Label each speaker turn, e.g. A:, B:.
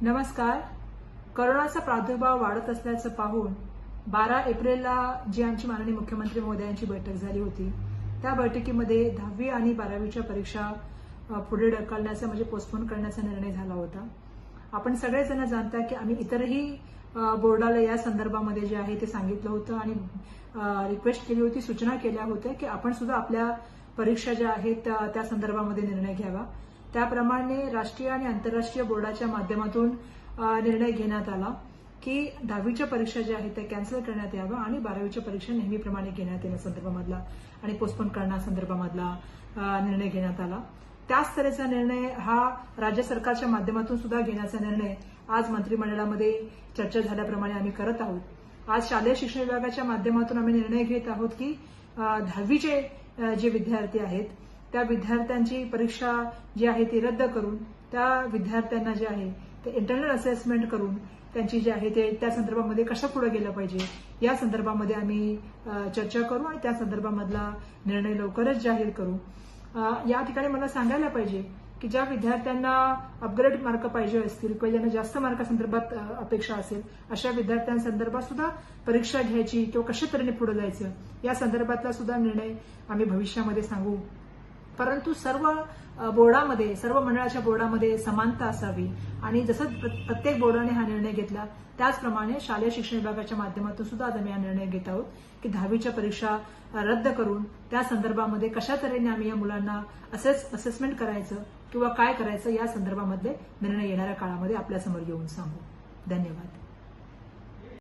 A: नमस्कार. कोरोनाचा प्रादुर्भाव वाढत असल्याचं पाहून 12 एप्रिलला जी आमची माननीय मुख्यमंत्री महोदयांची बैठक झाली होती, त्या बैठकीमध्ये 10वी आणि 12वीच्या परीक्षा पुढे ढकलण्याचा म्हणजे पोस्टपोन करण्याचा निर्णय झाला होता. आपण सगळेजण जाणता की आम्ही इतरही बोर्डाला या संदर्भामध्ये जे आहे ते सांगितलं होतं आणि रिक्वेस्ट केली होती, सूचना केल्या होत्या की आपण सुद्धा आपल्या परीक्षा ज्या आहेत त्या संदर्भामध्ये निर्णय घ्यावा. त्याप्रमाणे राष्ट्रीय आणि आंतरराष्ट्रीय बोर्डाच्या माध्यमातून निर्णय घेण्यात आला की 10वीच्या परीक्षा ज्या आहेत त्या कॅन्सल करण्यात याव्या आणि 12वीच्या परीक्षा नेहमीप्रमाणे घेण्यात येण्यासंदर्भामधला आणि पोस्टपोन करण्यासंदर्भामधला निर्णय घेण्यात आला. त्याच तऱ्हेचा निर्णय हा राज्य सरकारच्या माध्यमातून सुद्धा घेण्याचा निर्णय आज मंत्रिमंडळामध्ये चर्चा झाल्याप्रमाणे आम्ही करत आहोत. आज शालेय शिक्षण विभागाच्या माध्यमातून आम्ही निर्णय घेत आहोत की 10वीचे जे विद्यार्थी आहेत त्या विद्यार्थ्यांची परीक्षा जी आहे ती रद्द करून त्या विद्यार्थ्यांना जे आहे ते इंटरनल असेसमेंट करून त्यांची जे आहे ते त्या संदर्भामध्ये कसं पुढे गेलं पाहिजे या संदर्भामध्ये आम्ही चर्चा करू आणि त्या संदर्भामधला निर्णय लवकरच जाहीर करू. या ठिकाणी मला सांगायला पाहिजे की ज्या विद्यार्थ्यांना अपग्रेड मार्क पाहिजे असतील किंवा ज्यांना जास्त मार्कासंदर्भात अपेक्षा असेल अशा विद्यार्थ्यांसंदर्भात सुद्धा परीक्षा घ्यायची किंवा कशा तऱ्हेने पुढे जायचं या संदर्भातला सुद्धा निर्णय आम्ही भविष्यामध्ये सांगू. परंतु सर्व बोर्डामध्ये, सर्व मंडळाच्या बोर्डामध्ये समानता असावी आणि जसं प्रत्येक बोर्डाने हा निर्णय घेतला त्याचप्रमाणे शालेय शिक्षण विभागाच्या माध्यमातून सुद्धा आज आम्ही हा निर्णय घेत आहोत की 10वीच्या परीक्षा रद्द करून त्या संदर्भामध्ये कशा तऱ्हेने आम्ही या मुलांना असेसमेंट करायचं किंवा काय करायचं या संदर्भामध्ये निर्णय येणाऱ्या काळामध्ये आपल्यासमोर येऊन सांगू. धन्यवाद.